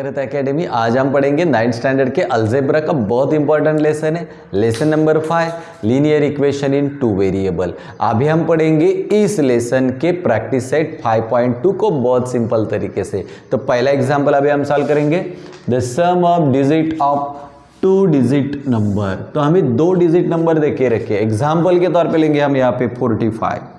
करत एकेडमी। आज हम पढ़ेंगे 9th स्टैंडर्ड के अलजेब्रा का बहुत इंपॉर्टेंट लेसन है, lesson number 5 linear equation in 2 variable. अभी हम पढ़ेंगे इस लेसन के प्रैक्टिस सेट 5.2 को बहुत सिंपल तरीके से। तो पहला एग्जांपल अभी हम सॉल्व करेंगे, the sum of digit of 2 digit number. तो हमें 2 डिजिट नंबर देके रखे, एग्जाम्पल के तौर पे लेंगे हम यहाँ पे 45।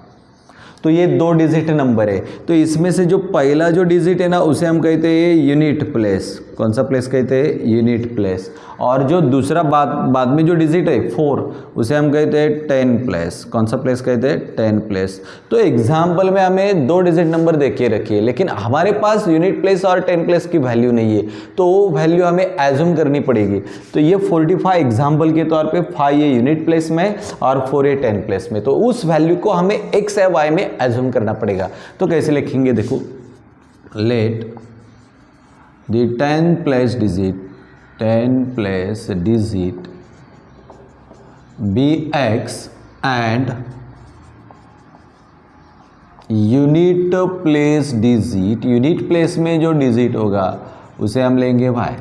तो ये 2 डिजिट नंबर है, तो इसमें से जो पहला जो डिजिट है ना उसे हम कहते हैं यूनिट प्लेस। कौन सा प्लेस कहते हैं? Unit place. और जो दूसरा बाद में जो डिजिट है 4 उसे हम कहते हैं 10 प्लेस। कौन सा प्लेस कहते हैं? 10 प्लेस। तो एग्जाम्पल में हमें 2 डिजिट नंबर देके रखिए, लेकिन हमारे पास यूनिट प्लेस और 10 प्लेस की वैल्यू नहीं है, तो वो वैल्यू हमें एज्यूम करनी पड़ेगी। तो ये 45 एग्जाम्पल के तौर पे 5 ये यूनिट प्लेस में और 4 ये 10 प्लेस में, तो उस वैल्यू को हमें एक्स या वाई में एज्यूम करना पड़ेगा। तो कैसे लिखेंगे देखो, let the 10 place digit be X and unit place digit, unit place में जो डिजिट होगा उसे हम लेंगे वाई।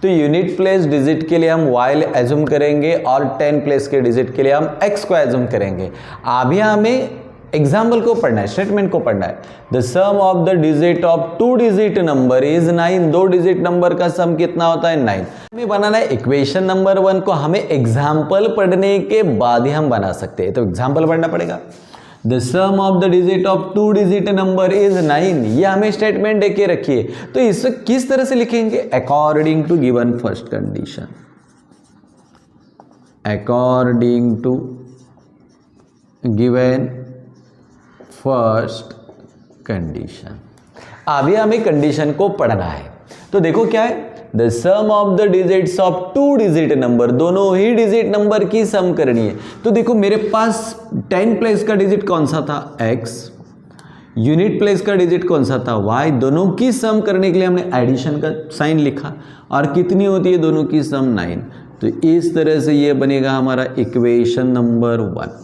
तो यूनिट प्लेस डिजिट के लिए हम वाई एज्यूम करेंगे और 10 प्लेस के डिजिट के लिए हम एक्स को एज्यूम करेंगे। अभी हमें एग्जाम्पल को पढ़ना है, स्टेटमेंट को पढ़ना है। The sum of the digit of 2 digit number is 9। 2 digit number का सम कितना होता है? 9। हमें बनाना है इक्वेशन नंबर 1 को, हमें एग्जाम्पल पढ़ने के बाद ही हम बना सकते हैं, तो एग्जाम्पल पढ़ना पड़ेगा। The sum of the digit of 2 digit number is 9, ये हमें स्टेटमेंट देके रखिए। तो इसे किस तरह से लिखेंगे? According to given first condition, according to given first condition. अभी हमें कंडीशन को पढ़ना है। तो देखो क्या है, the sum of the digits of 2 digit number, दोनों ही डिजिट नंबर की सम करनी है। तो देखो मेरे पास 10 प्लेस का डिजिट कौन सा था? x। यूनिट प्लेस का डिजिट कौन सा था? y। दोनों की सम करने के लिए हमने एडिशन का साइन लिखा, और कितनी होती है दोनों की सम? 9। तो इस तरह से ये बनेगा हमारा इक्वेशन नंबर 1।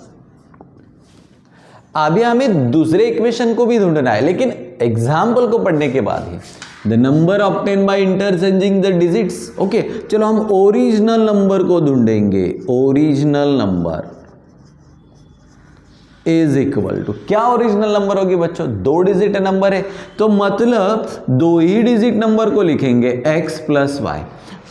अभी हमें दूसरे इक्वेशन को भी ढूंढना है, लेकिन एग्जाम्पल को पढ़ने के बाद ही। The number obtain by interchanging the digits. Okay, चलो हम ओरिजिनल नंबर को ढूंढेंगे। Original number is equal to, क्या ओरिजिनल नंबर होगी बच्चों? 2 डिजिट नंबर है, तो मतलब 2 ही डिजिट नंबर को लिखेंगे x प्लस वाई।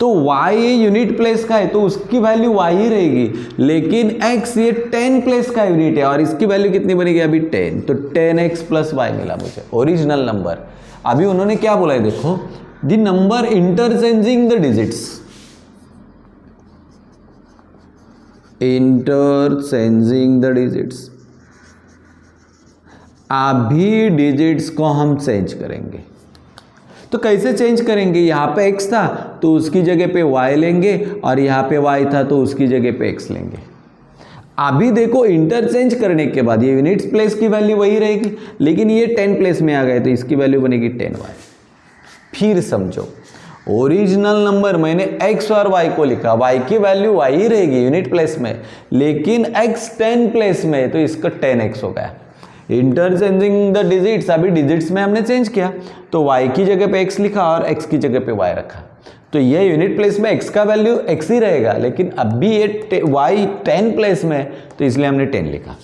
तो y ये यूनिट प्लेस का है, तो उसकी वैल्यू y ही रहेगी, लेकिन x ये 10 प्लेस का यूनिट है और इसकी वैल्यू कितनी बनेगी अभी? 10। तो 10x प्लस वाई मिला मुझे ओरिजिनल नंबर। अभी उन्होंने क्या बोला है देखो, the number interchanging the digits, interchanging the digits. अभी डिजिट्स को हम चेंज करेंगे। तो कैसे चेंज करेंगे? यहाँ पे x था तो उसकी जगह पे y लेंगे, और यहाँ पे y था तो उसकी जगह पे x लेंगे। अभी देखो इंटरचेंज करने के बाद ये यूनिट्स प्लेस की वैल्यू वही रहेगी, लेकिन ये 10 प्लेस में आ गए तो इसकी वैल्यू बनेगी 10y। फिर समझो, ओरिजिनल नंबर मैंने x और y को लिखा, y की वैल्यू y ही रहेगी यूनिट प्लेस में, लेकिन x 10 प्लेस में, तो इसका 10x हो गया। इंटरचेंजिंग द डिजिट्स, अभी डिजिट्स में हमने चेंज किया, तो y की जगह पे x लिखा और x की जगह पे y रखा। तो ये यूनिट प्लेस में x का वैल्यू x ही रहेगा, लेकिन अभी ये y 10 प्लेस में, तो इसलिए हमने 10 लिखा।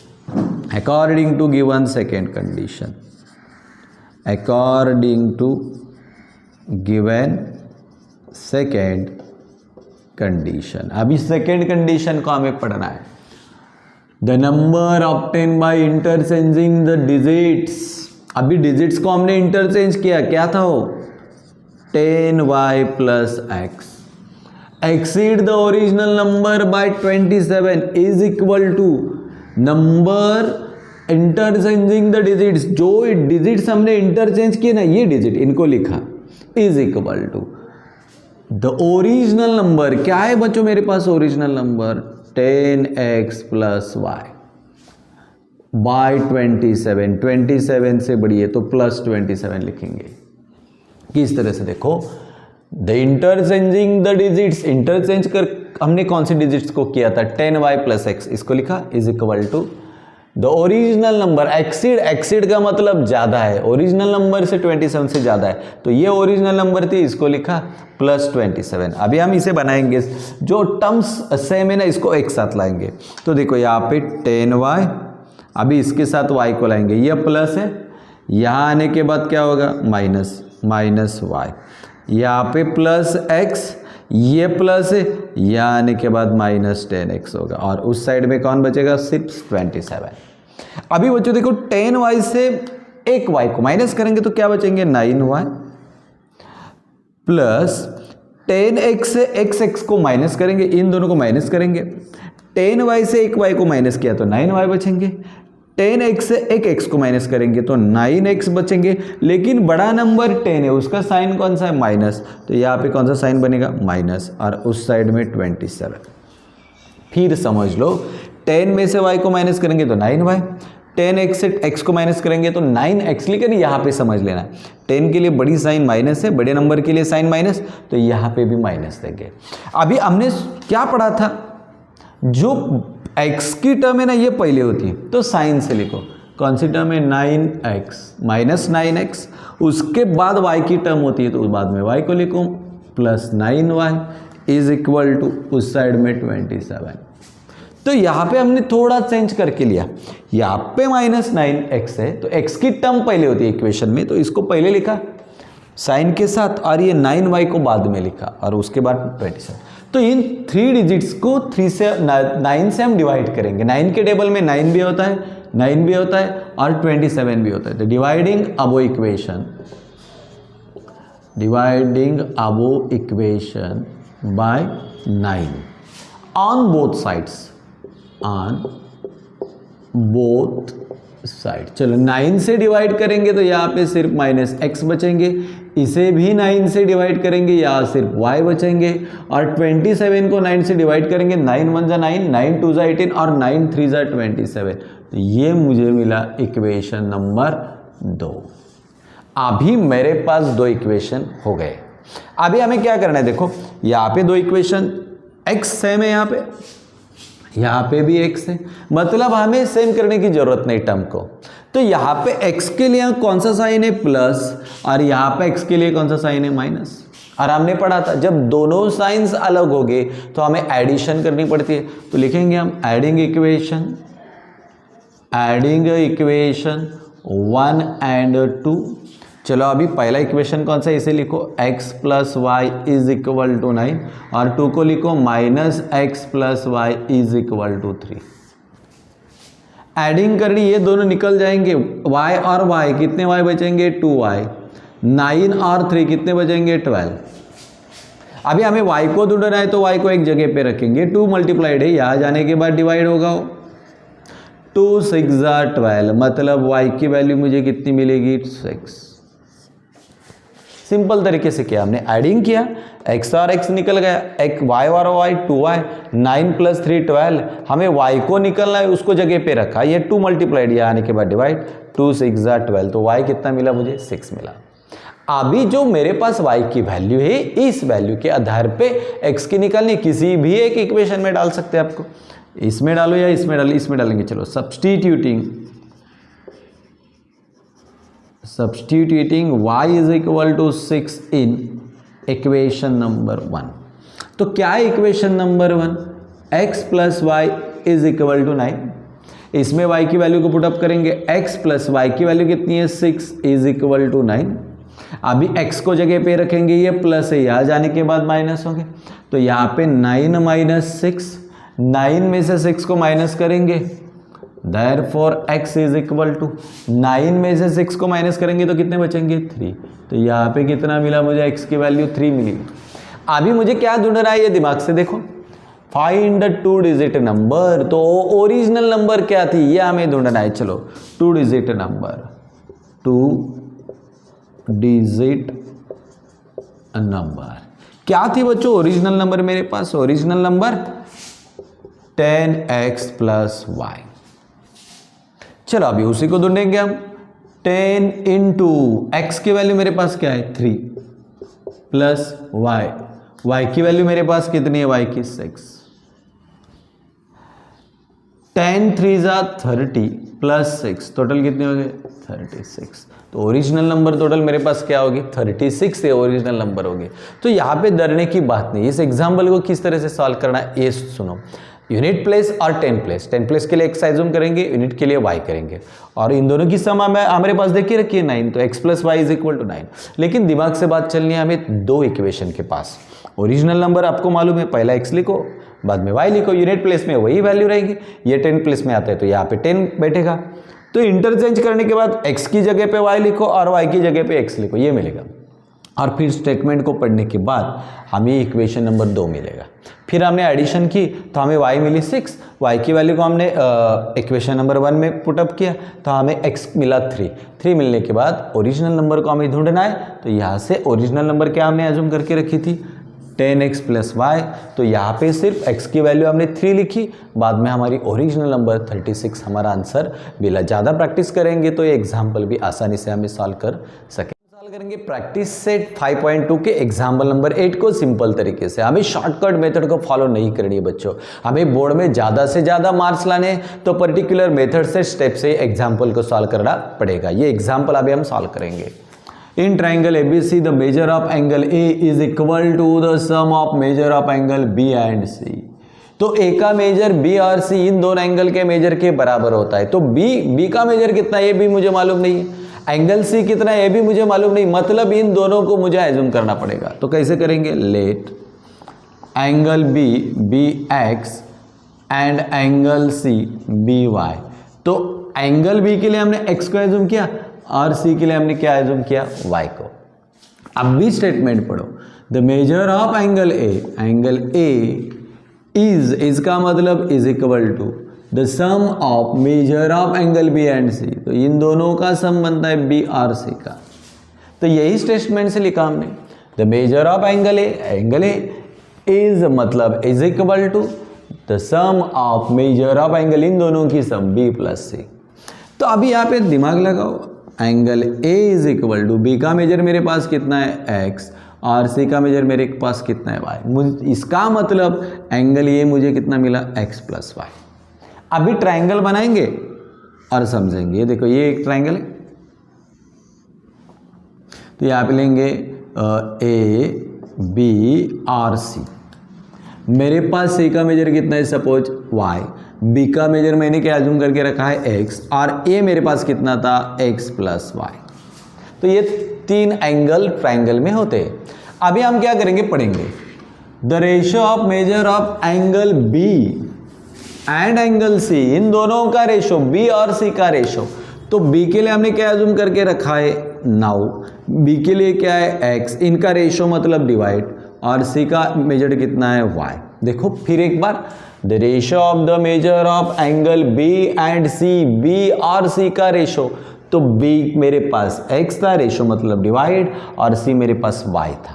According to given second condition, according to given second condition. अभी सेकेंड कंडीशन को हमें पढ़ना है। The number obtain by interchanging the digits. अभी डिजिट्स को हमने इंटरचेंज किया, क्या था वो? 10y plus X. Exceed the original number by 27 is equal to number interchanging the digits, जो डिजिट्स हमने इंटरचेंज किए ना, ये डिजिट इनको लिखा, is equal to the original number. क्या है बच्चों मेरे पास original number? 10x plus y by 27। 27 से बड़ी है तो प्लस 27 लिखेंगे। किस तरह से? देखो, the interchanging the digits, interchange कर हमने कौन सी डिजिट्स को किया था? 10y प्लस एक्स, इसको लिखा is equal to the original number exceed का मतलब ज़्यादा है, ओरिजिनल नंबर से 27 से ज़्यादा है, तो ये ओरिजिनल नंबर थी, इसको लिखा +27। अभी हम इसे बनाएंगे, जो टर्म्स सेम है ना इसको एक साथ लाएंगे। तो देखो यहाँ पे 10y, अभी इसके साथ y को लाएंगे, ये प्लस है, यहाँ आने के बाद क्या होगा माइनस y, यहाँ पे +x, ये प्लस है, यहाँ आने के बाद -10x होगा, और उस साइड में कौन बचेगा, सिर्फ 27। अभी बच्चों देखो 10y से एक y को माइनस करेंगे तो क्या बचेंगे 9y, प्लस 10x से x को माइनस करेंगे, इन दोनों को माइनस करेंगे, 10y से एक y को माइनस किया तो 9y बचेंगे, 10x से एक x को माइनस करेंगे तो 9x बचेंगे, लेकिन बड़ा नंबर 10 है, उसका साइन कौन सा है माइनस, तो यहाँ पे कौन सा साइन बनेगा माइनस, और उस साइड में 27। फिर समझ लो 10 में से y को माइनस करेंगे तो 9y, 10x से x को माइनस करेंगे तो 9x, लेकिन यहाँ पे समझ लेना 10 के लिए बड़ी साइन माइनस है, बड़े नंबर के लिए साइन माइनस, तो यहाँ पे भी माइनस देंगे। अभी हमने क्या पढ़ा था, जो x की टर्म है ना ये पहले होती है, तो साइन से लिखो, कौन सी टर्म है 9x -9x, उसके बाद y की टर्म होती है तो बाद में y को लिखो +9y इज इक्वल टू उस साइड में 27। तो यहाँ पे हमने थोड़ा चेंज करके लिया, यहाँ पे -9x है तो x की टर्म पहले होती है इक्वेशन में, तो इसको पहले लिखा साइन के साथ, और ये 9y को बाद में लिखा, और उसके बाद 27। तो इन 3 डिजिट्स को 9 से हम डिवाइड करेंगे, 9 के टेबल में 9 भी होता है, 9 भी होता है और 27 भी होता है, तो dividing above equation by 9 on both side. चलो 9 से डिवाइड करेंगे तो यहाँ पे सिर्फ -x बचेंगे, इसे भी 9 से डिवाइड करेंगे, यहाँ सिर्फ y बचेंगे, और 27 को 9 से डिवाइड करेंगे, 9 1 × 9, 9 2 × 18 और 9 3 × 27, तो ये मुझे मिला इक्वेशन नंबर 2। अभी मेरे पास 2 इक्वेशन हो गए। अभी हमें क्या करना है, देखो यहाँ पे 2 इक्वेशन, x सेम है, यहाँ पे भी x है, मतलब हमें सेम करने की जरूरत नहीं टर्म को। तो यहाँ पे x के लिए कौन सा साइन है प्लस, और यहाँ पे x के लिए कौन सा साइन है माइनस। और हमने पढ़ा था जब दोनों साइंस अलग हो गए तो हमें एडिशन करनी पड़ती है, तो लिखेंगे हम एडिंग इक्वेशन 1 and 2। चलो अभी पहला इक्वेशन कौन सा, इसे लिखो x + y = 9, और 2 को लिखो -x + y = 3। एडिंग करनी, ये दोनों निकल जाएंगे, y और y, कितने y बचेंगे 2y, 9 और 3 कितने बचेंगे 12। अभी हमें y को ढूंढना है तो y को एक जगह पे रखेंगे, 2 मल्टीप्लाइड है, यहाँ जाने के बाद डिवाइड होगा, 2 6 = 12, मतलब y की वैल्यू मुझे कितनी मिलेगी 6। सिंपल तरीके से किया हमने, एडिंग किया, x और x निकल गया, एक y और y 2y, 9 + 3 12, हमें y को निकलना है, उसको जगह पे रखा, ये 2 मल्टीप्लाइड, यहाँ आने के बाद डिवाइड, 2 6 = 12, तो y कितना मिला मुझे 6 मिला। अभी जो मेरे पास y की वैल्यू है, इस वैल्यू के आधार पे x की निकालनी, किसी भी एक इक्वेशन में डाल सकते हैं, आपको इसमें डालो या इसमें डालो, इसमें डालेंगे। चलो सब्स्टिट्यूटिंग y = 6 इन इक्वेशन नंबर 1। तो क्या है इक्वेशन नंबर 1, x + y = 9, इसमें y की वैल्यू को पुटअप करेंगे, x + y की वैल्यू कितनी है 6 = 9। अभी x को जगह पे रखेंगे, ये प्लस है, यहाँ जाने के बाद माइनस होंगे, तो यहाँ पे 9 - 6, 9 में से 6 को माइनस करेंगे, Therefore x = 9 में से 6 को माइनस करेंगे तो कितने बचेंगे 3, तो यहाँ पे कितना मिला मुझे, x की वैल्यू 3 मिली। अभी मुझे क्या ढूंढना है, ये दिमाग से देखो, फाइंड 2 डिजिट नंबर, तो ओरिजिनल नंबर क्या थी ये हमें ढूंढना है। चलो 2 डिजिट नंबर क्या थी बच्चों, ओरिजिनल नंबर मेरे पास, ओरिजिनल नंबर 10x + y। चलो अभी उसी को ढूंढेंगे हम, 10 × x की वैल्यू मेरे पास क्या है 3 प्लस y की वैल्यू मेरे पास कितनी है y की 6। 10 3 जा 30 प्लस 6 टोटल कितने हो गए 36। तो ओरिजिनल नंबर टोटल मेरे पास क्या होगी 36 ये ओरिजिनल नंबर होगी। तो यहाँ पे डरने की बात नहीं। इस एग्जाम्पल को किस तरह से सॉल्व करना है ये सुनो। यूनिट प्लेस और 10 प्लेस, 10 प्लेस के लिए x एज्यूम करेंगे, यूनिट के लिए y करेंगे, और इन दोनों की सम हमारे पास देखिए रखिए 9, तो x plus Y is equal to 9। लेकिन दिमाग से बात चलनी है हमें दो इक्वेशन के पास। ओरिजिनल नंबर आपको मालूम है, पहला x लिखो बाद में y लिखो, यूनिट प्लेस में वही वैल्यू रहेगी। ये 10 प्लेस में आता है तो यहाँ पे 10 बैठेगा, तो इंटरचेंज करने के बाद x की जगह पे y लिखो और y की जगह पे x लिखो, ये मिलेगा। और फिर स्टेटमेंट को पढ़ने के बाद हमें इक्वेशन नंबर 2 मिलेगा। फिर हमने एडिशन की तो हमें y मिली 6, y की वैल्यू को हमने इक्वेशन नंबर 1 में पुटअप किया तो हमें x मिला 3 मिलने के बाद ओरिजिनल नंबर को हमें ढूंढना है। तो यहाँ से ओरिजिनल नंबर क्या हमने एज्यूम करके रखी थी 10x प्लस वाई, तो यहाँ पे सिर्फ x की वैल्यू हमने 3 लिखी, बाद में हमारी ओरिजिनल नंबर 36 हमारा आंसर मिला। ज़्यादा प्रैक्टिस करेंगे तो ये एग्जाम्पल भी आसानी से हमें सॉल्व कर सकें। सॉल्व करेंगे प्रैक्टिस सेट 5.2 के एग्जाम्पल नंबर 8 को सिंपल तरीके से। हमें शॉर्टकट मेथड को फॉलो नहीं करनी है बच्चों, हमें बोर्ड में ज़्यादा से ज़्यादा मार्क्स लाने तो पर्टिकुलर मेथड से स्टेप से एग्जाम्पल को सॉल्व करना पड़ेगा। ये एग्जाम्पल अभी हम सॉल्व करेंगे। In triangle ABC, the measure of angle A is equal to the sum of measure of angle B and C। तो A का मेजर B और C इन दोनों एंगल के मेजर के बराबर होता है। तो B का मेजर कितना है ये भी मुझे मालूम नहीं है, एंगल C कितना है ये भी मुझे मालूम नहीं, मतलब इन दोनों को मुझे एज्यूम करना पड़ेगा। तो कैसे करेंगे, let angle B x and angle C BY। तो एंगल B के लिए हमने x को एज्यूम किया और C के लिए हमने क्या एज्यूम किया y को। अब भी स्टेटमेंट पढ़ो, the measure of angle A is, इसका मतलब is equal to the sum of measure of angle B and C। तो इन दोनों का सम बनता है B और C का। तो यही स्टेटमेंट से लिखा हमने, the measure of angle A is मतलब is equal to the sum of measure of angle, इन दोनों की सम B प्लस C। तो अभी यहाँ पे दिमाग लगाओ, angle A is equal to B का मेजर मेरे पास कितना है x और C का मेजर मेरे पास कितना है y। इसका मतलब एंगल A मुझे कितना मिला x प्लस वाई। अभी ट्रायंगल बनाएंगे और समझेंगे। देखो ये एक ट्रायंगल है, तो यहाँ पे लेंगे A B और C। मेरे पास C का मेजर कितना है सपोज y, B का मेजर मैंने क्या एज्यूम करके रखा है x, और A मेरे पास कितना था x प्लस वाई। तो ये 3 एंगल ट्रायंगल में होते हैं। अभी हम क्या करेंगे, पढ़ेंगे the ratio of measure of angle B and angle C, इन दोनों का रेशियो B और C का रेशियो। तो B के लिए हमने क्या एज्यूम करके रखा है 9, B के लिए क्या है x, इनका रेशियो मतलब डिवाइड, और C का मेजर कितना है y। देखो फिर एक बार, the ratio of the measure of angle B and C, B और C का रेशियो। तो B मेरे पास x था, रेशियो मतलब डिवाइड, और C मेरे पास y था।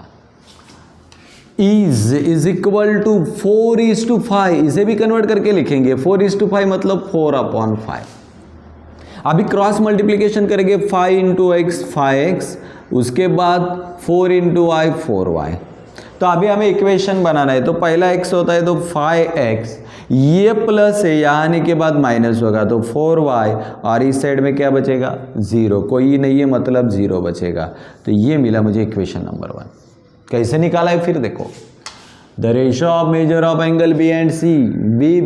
इज इक्वल टू 4:5, इसे भी कन्वर्ट करके लिखेंगे 4:5 मतलब 4/5। अभी क्रॉस मल्टीप्लीकेशन करेंगे 5 इंटू एक्स 5x, उसके बाद 4 इंटू y 4y। तो अभी हमें इक्वेशन बनाना है, तो पहला x होता है तो 5x, ये प्लस है यहाँ आने के बाद माइनस होगा तो 4y, और इस साइड में क्या बचेगा 0, कोई नहीं है मतलब 0 बचेगा। तो ये मिला मुझे इक्वेशन नंबर 1। कैसे निकाला है फिर देखो, the ratio of measure of angle B and C,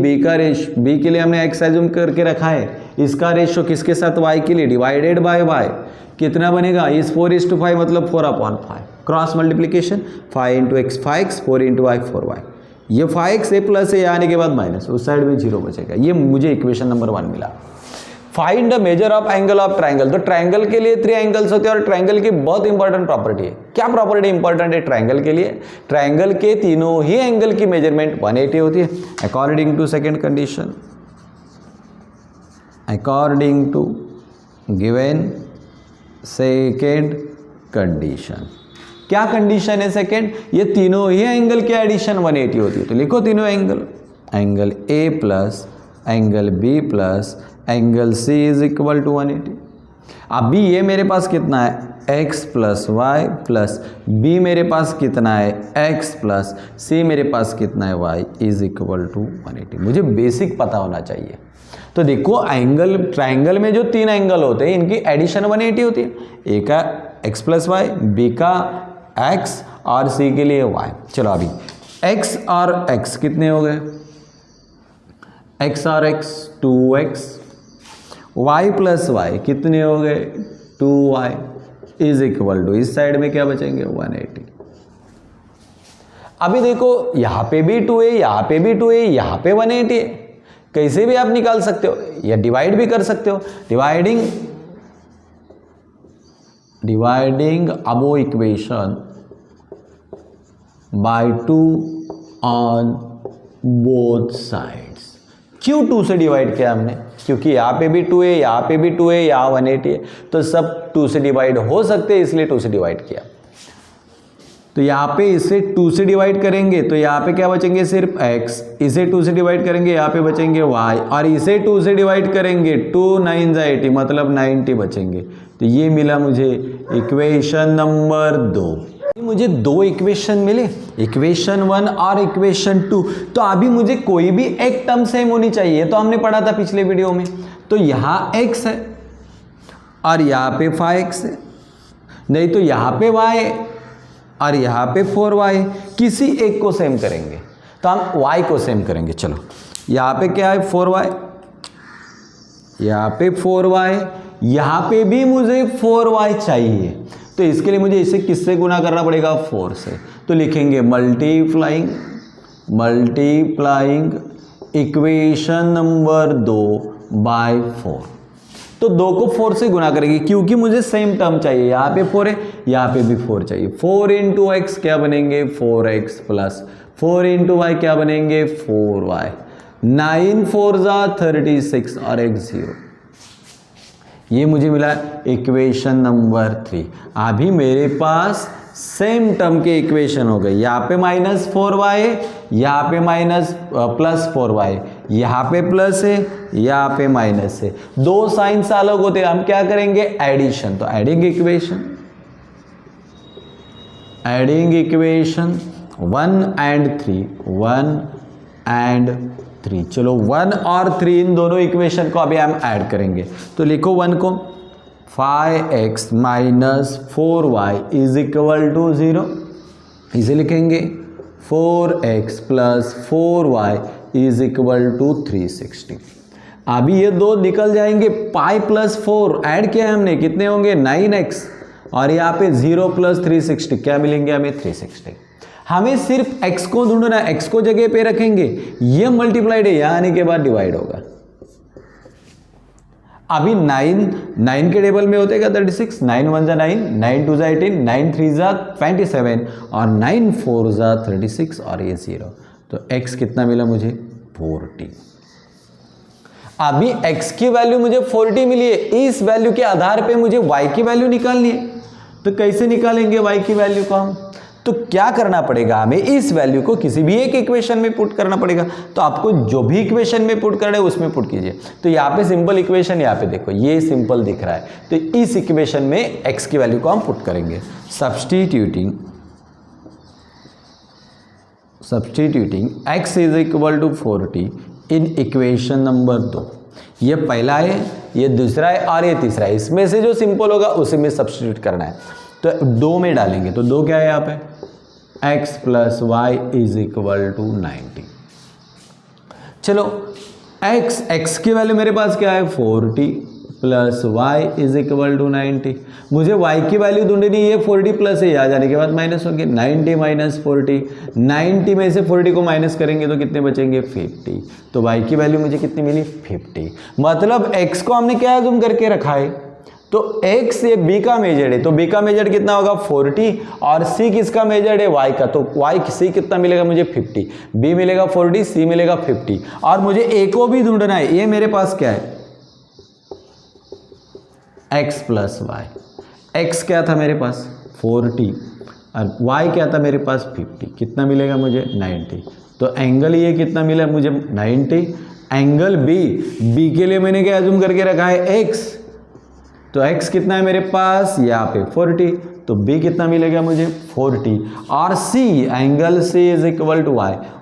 B का रेशियो, B के लिए हमने x एज्यूम करके रखा है, इसका रेशियो किसके साथ y के लिए डिवाइडेड बाय y, कितना बनेगा इस 4:5 मतलब 4/5। Cross multiplication 5 into x 5x, 4 into y 4y, ये 5x ए प्लस है आने के बाद माइनस, उस साइड में 0 बचेगा। ये मुझे इक्वेशन नंबर 1 मिला। Find the measure of angle of triangle. तो ट्रायंगल के लिए 3 एंगल्स होते हैं, और ट्रायंगल की बहुत इंपॉर्टेंट प्रॉपर्टी है। क्या प्रॉपर्टी इंपॉर्टेंट है ट्रायंगल के लिए, ट्रायंगल के तीनों ही एंगल की मेजरमेंट 180 होती है according to second condition, according to given second condition. क्या कंडीशन है सेकेंड, ये तीनों ही एंगल के एडिशन 180 होती है। तो लिखो तीनों angle, angle A plus angle B plus angle C is equal to 180। अभी ये मेरे पास कितना है x plus Y plus B मेरे पास कितना है x प्लस C मेरे पास कितना है y इज इक्वल टू 180। मुझे बेसिक पता होना चाहिए। तो देखो एंगल, ट्राइंगल में जो 3 एंगल होते हैं इनकी एडिशन 180 होती है। ए का x प्लस वाई, बी का x और सी के लिए y। चलो अभी x और x कितने हो गए, x और x 2x, y plus Y कितने हो गए 2y इज इक्वल टू, इस साइड में क्या बचेंगे 180। अभी देखो यहां पे भी 2 है, यहां पे भी 2 है, यहां पे 180 है, कैसे भी आप निकाल सकते हो या डिवाइड भी कर सकते हो। Dividing above equation by 2 on both sides. क्यों 2 से डिवाइड किया हमने, क्योंकि यहाँ पे भी 2 है, यहाँ पे भी 2 है, यहाँ 180 है, तो सब 2 से डिवाइड हो सकते हैं, इसलिए 2 से डिवाइड किया। तो यहाँ पे इसे 2 से डिवाइड करेंगे तो यहाँ पे क्या बचेंगे सिर्फ x, इसे 2 से डिवाइड करेंगे यहाँ पे बचेंगे y, और इसे 2 से डिवाइड करेंगे 2 9 80 मतलब 90 बचेंगे। तो ये मिला मुझे इक्वेशन नंबर 2। मुझे 2 इक्वेशन मिले, इक्वेशन 1 और इक्वेशन 2। तो अभी मुझे कोई भी एक टर्म सेम होनी चाहिए, तो हमने पढ़ा था पिछले वीडियो में। तो यहाँ x है और यहाँ पे 5x है, नहीं तो यहाँ पे y है और यहाँ पे 4y, किसी एक को सेम करेंगे। तो हम y को सेम करेंगे। चलो यहाँ पे क्या है 4y, यहाँ पे 4y, यहाँ पे भी मुझे 4y चाहिए, तो इसके लिए मुझे इसे किससे गुना करना पड़ेगा 4 से। तो लिखेंगे मल्टीप्लाइंग इक्वेशन नंबर 2 बाय 4। तो 2 को 4 से गुना करेंगे क्योंकि मुझे सेम टर्म चाहिए, यहाँ पे 4 है, यहाँ पे भी 4 चाहिए। 4 इंटू एक्स क्या बनेंगे 4x प्लस 4 इंटू वाई क्या बनेंगे 4y, 9 4 जा 36 और x 0। ये मुझे मिला इक्वेशन नंबर 3। अभी मेरे पास सेम टर्म के इक्वेशन हो गए, यहाँ पे -4y है, यहाँ पे प्लस 4y, यहाँ पे प्लस है, यहाँ पे माइनस है, 2 साइंस अलग होते हैं, हम क्या करेंगे एडिशन। तो एडिंग इक्वेशन 1 and 3। चलो 1 और 3 इन दोनों इक्वेशन को अभी हम ऐड करेंगे। तो लिखो 1 को 5x minus 4y is equal to 0, इसे लिखेंगे 4x plus 4y is equal to 360। अभी ये 2 निकल जाएंगे, पाई प्लस 4 ऐड किया है हमने, कितने होंगे 9x, और यहाँ पे 0 प्लस 360 क्या मिलेंगे हमें 360। हमें सिर्फ x को ढूंढना है, x को जगह पे रखेंगे, ये मल्टीप्लाइड है, यहाँ आने के बाद डिवाइड होगा। अभी 9 के टेबल में होते 36, 9 1 जा 9, 9 2 जा 18, 9 3 जा 27 और 9 4 जा 36 और ये 0। तो x कितना मिला मुझे 40। अभी x की वैल्यू मुझे 40 मिली है, इस वैल्यू के आधार पे मुझे y की वैल्यू निकालनी है। तो कैसे निकालेंगे y की वैल्यू को हम, तो क्या करना पड़ेगा हमें, इस वैल्यू को किसी भी एक इक्वेशन में पुट करना पड़ेगा। तो आपको जो भी इक्वेशन में पुट करना है उसमें पुट कीजिए। तो यहाँ पे सिंपल इक्वेशन, यहाँ पे देखो ये सिंपल दिख रहा है, तो इस इक्वेशन में x की वैल्यू को हम पुट करेंगे। Substituting x is equal to 40 in equation number 2। ये पहला है, ये दूसरा है और ये तीसरा है, इसमें से जो सिंपल होगा उसी में सब्सटीट्यूट करना है। तो 2 में डालेंगे, तो 2 क्या है यहाँ पे x plus Y is equal to 90। चलो x की वैल्यू मेरे पास क्या है 40 plus y is equal to 90। मुझे y की वैल्यू ढूंढनी है, 40 प्लस है, यहाँ जाने के बाद माइनस होंगे, 90 माइनस 40, 90 में से 40 को माइनस करेंगे तो कितने बचेंगे 50। तो y की वैल्यू मुझे कितनी मिली 50। मतलब x को हमने क्या जूम करके रखा है, तो x ये b का मेजर है, तो b का मेजर कितना होगा 40 और c किसका मेजर है y का, तो y c कितना मिलेगा मुझे 50, b मिलेगा 40, c मिलेगा 50। और मुझे a को भी ढूंढना है, ये मेरे पास क्या है x प्लस वाई। x क्या था मेरे पास 40 और y क्या था मेरे पास 50, कितना मिलेगा मुझे 90। तो एंगल ये कितना मिला मुझे 90। एंगल b के लिए मैंने क्या जूम करके रखा है x, तो x कितना है मेरे पास यहाँ पे 40, तो b कितना मिलेगा मुझे 40 और c angle c is equal to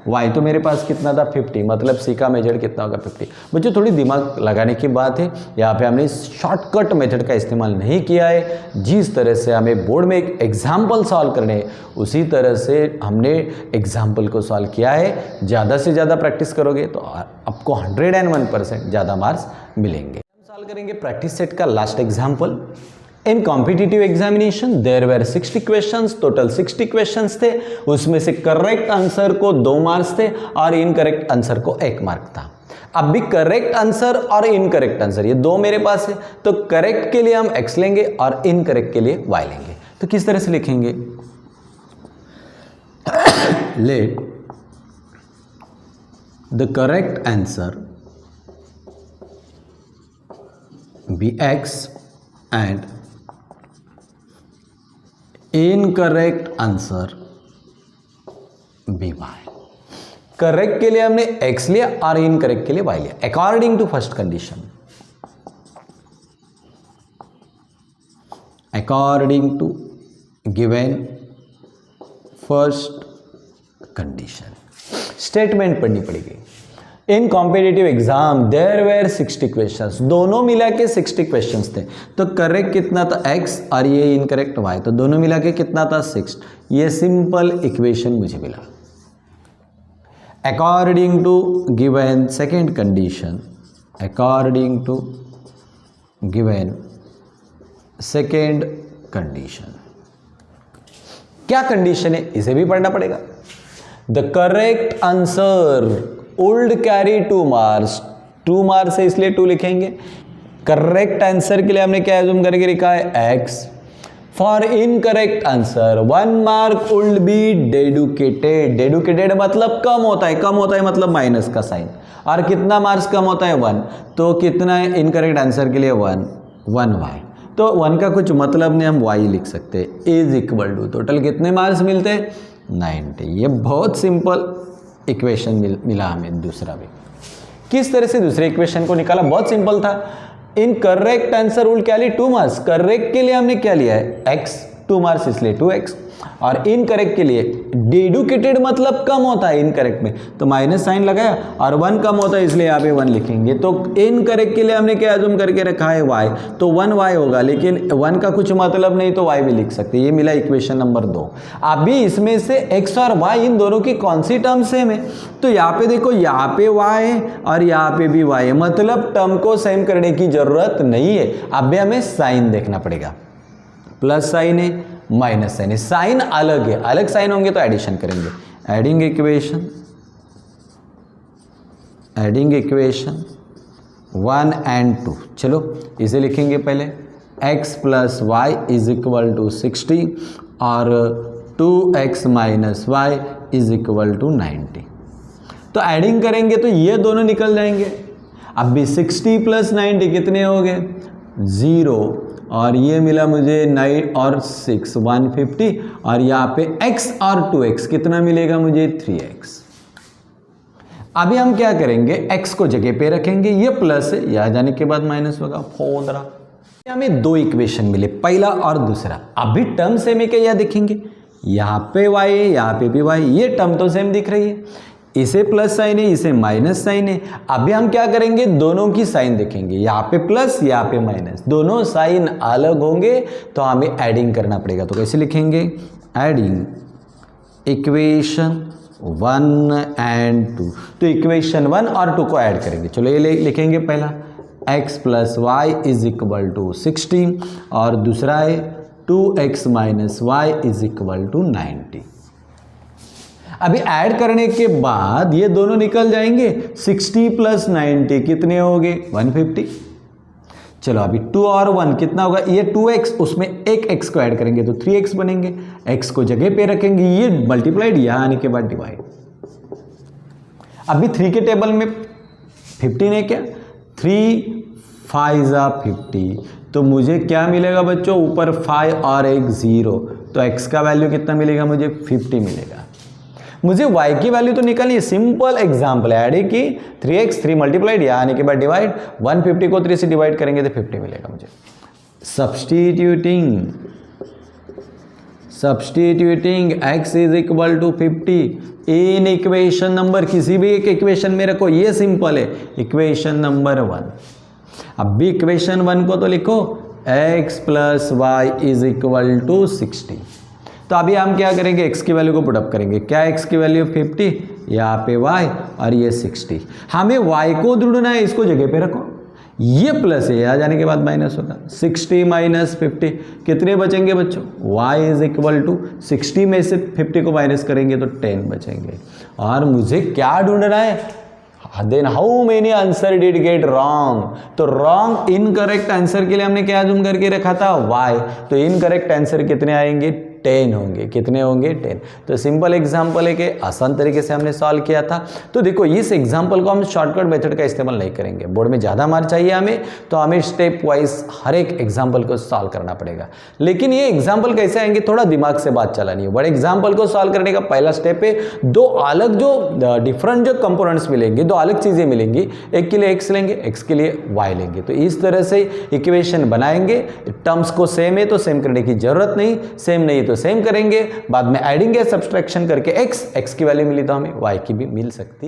y तो मेरे पास कितना था 50, मतलब c का मेजर कितना होगा 50। बच्चों थोड़ी दिमाग लगाने की बात है, यहाँ पे हमने शॉर्टकट मेथड का इस्तेमाल नहीं किया है। जिस तरह से हमें बोर्ड में एक एग्जाम्पल सॉल्व करने हैं उसी तरह से हमने एग्जाम्पल को सॉल्व किया है। ज़्यादा से ज़्यादा प्रैक्टिस करोगे तो आपको 101% ज़्यादा मार्क्स मिलेंगे। सॉल्व करेंगे प्रैक्टिस सेट का last example. In competitive examination there were 60 questions, total 60 questions थे, उसमें से करेक्ट आंसर को 2 मार्क्स थे और इनकरेक्ट आंसर को 1 मार्क था। अब भी करेक्ट आंसर और इनकरेक्ट आंसर ये दो मेरे पास है, तो करेक्ट के लिए हम x लेंगे और इनकरेक्ट के लिए y लेंगे। तो किस तरह से लिखेंगे, let the correct answer be x and incorrect answer be Y. Correct के लिए हमने x लिया और इनकरेक्ट के लिए y लिया according to first condition, according to given first condition. Statement पढ़नी पड़ेगी। In competitive exam there were 60 questions, दोनों मिला के 60 क्वेश्चंस थे, तो करेक्ट कितना था x और ये इनकरेक्ट y, तो दोनों मिला के कितना था 6। ये सिंपल इक्वेशन मुझे मिला। According to given second condition, according to given second condition, क्या कंडीशन है इसे भी पढ़ना पड़ेगा। The correct answer old carry 2 marks, 2 marks है इसलिए 2 लिखेंगे। करेक्ट आंसर के लिए हमने क्या एज्यूम करके लिखा है x। For incorrect answer 1 mark would be deducted, deducted मतलब कम होता है, कम होता है मतलब माइनस का साइन, और कितना मार्क्स कम होता है 1, तो कितना है इनकरेक्ट आंसर के लिए 1 y, तो 1 का कुछ मतलब नहीं, हम y लिख सकते हैं इज इक्वल टू टोटल कितने मार्क्स मिलते हैं 90। ये बहुत सिंपल इक्वेशन मिला हमें। दूसरा भी किस तरह से दूसरे इक्वेशन को निकाला, बहुत सिंपल था। इन करेक्ट आंसर रूल क्या लिया 2 मार्क्स, करेक्ट के लिए हमने क्या लिया है x, 2 मार्क्स इसलिए 2x, और इनकरेक्ट के लिए डेडुकेटेड मतलब कम होता है इनकरेक्ट में, तो माइनस साइन लगाया, और 1 कम होता है इसलिए यहाँ पे 1 लिखेंगे। तो इनकरेक्ट के लिए हमने क्या अज्यूम करके रखा है y, तो 1y होगा, लेकिन 1 का कुछ मतलब नहीं तो y भी लिख सकते। ये मिला इक्वेशन नंबर 2। अभी इसमें से x और y इन दोनों की कौन सी टर्म सेम है, तो यहाँ पे देखो, यहाँ पे y है और यहाँ पे भी y है, मतलब टर्म को सेम करने की जरूरत नहीं है। अभी हमें साइन देखना पड़ेगा, प्लस साइन है माइनस साइन है, साइन अलग है, अलग साइन होंगे तो एडिशन करेंगे। एडिंग इक्वेशन 1 and 2, चलो इसे लिखेंगे पहले। x plus Y is equal to 60 और 2x minus Y is equal to 90। तो एडिंग करेंगे तो ये दोनों निकल जाएंगे। अब भी 60 प्लस 90 कितने हो गए 0, और ये मिला मुझे 9 और 6 150, और यहाँ पे x और 2x कितना मिलेगा मुझे 3x। अभी हम क्या करेंगे, x को जगह पे रखेंगे, ये प्लस है, यहाँ जाने के बाद माइनस होगा 15। हमें 2 इक्वेशन मिले, पहला और दूसरा। अभी टर्म सेम है क्या, यह देखेंगे, यहाँ पे y है, यहाँ पे भी y, ये टर्म तो सेम दिख रही है, इसे प्लस साइन है, इसे माइनस साइन है। अभी हम क्या करेंगे, दोनों की साइन देखेंगे, यहाँ पे प्लस यहाँ पे माइनस, दोनों साइन अलग होंगे तो हमें एडिंग करना पड़ेगा। तो कैसे लिखेंगे, एडिंग इक्वेशन 1 and 2, तो इक्वेशन 1 और 2 को ऐड करेंगे। चलो ये लिखेंगे, पहला x plus Y is equal to 60 और दूसरा है 2x minus Y is equal to 90। अभी ऐड करने के बाद ये दोनों निकल जाएंगे, 60 प्लस 90 कितने हो गए 150। चलो अभी 2 और 1 कितना होगा, ये 2x, उसमें एक x को ऐड करेंगे तो 3x बनेंगे, x को जगह पे रखेंगे, ये मल्टीप्लाइड, यहाँ आने के बाद डिवाइड। अभी 3 के टेबल में 15 है क्या, 3 5 50, तो मुझे क्या मिलेगा बच्चों, ऊपर 5 और एक 0, तो x का वैल्यू कितना मिलेगा मुझे 50 मिलेगा। मुझे y की वैल्यू तो निकालनी है, सिंपल एग्जाम्पल है, ऐड की 3x 3 मल्टीप्लाइड, यहाँ आने के बाद डिवाइड, 150 को 3 से डिवाइड करेंगे तो 50 मिलेगा मुझे। Substituting substituting x is equal to 50 in equation number, किसी भी एक इक्वेशन में रखो, ये सिंपल है, इक्वेशन नंबर 1। अब भी इक्वेशन 1 को तो लिखो x plus Y is equal to 60। तो अभी हम क्या करेंगे, x की वैल्यू को पुटअप करेंगे। क्या x की वैल्यू 50, यहाँ पे y और ये 60। हमें y को ढूंढना है, इसको जगह पे रखो, ये प्लस है, आ जाने के बाद माइनस होगा। 60 माइनस 50 कितने बचेंगे बच्चों, y इज इक्वल टू 60 में से 50 को माइनस करेंगे तो 10 बचेंगे। और मुझे क्या ढूंढना है, then how many answer did get wrong. तो रॉन्ग इनकरेक्ट आंसर के लिए हमने क्या जूम करके रखा था, y। तो इनकरेक्ट आंसर कितने आएंगे, 10 होंगे। कितने होंगे, 10। तो सिंपल एग्जांपल है कि आसान तरीके से हमने सॉल्व किया था। तो देखो इस एग्जांपल को हम शॉर्टकट मेथड का इस्तेमाल नहीं करेंगे, बोर्ड में ज़्यादा मार्क चाहिए हमें, तो हमें स्टेप वाइज हर एक एग्जाम्पल को सॉल्व करना पड़ेगा। लेकिन ये एग्जाम्पल कैसे आएंगे, थोड़ा दिमाग से बात चलानी है। बड़े एग्जाम्पल को सॉल्व करने का पहला स्टेप है, दो अलग जो डिफरेंट जो कंपोनेंट्स मिलेंगे, दो अलग चीज़ें मिलेंगी, एक के लिए x लेंगे, x के लिए y लेंगे। तो इस तरह से इक्वेशन बनाएंगे। टर्म्स को सेम है तो सेम करने की जरूरत नहीं, सेम नहीं है तो सेम करेंगे, बाद में एडिंग या सब्सट्रैक्शन करके x की वैल्यू मिली तो हमें y की भी मिल सकती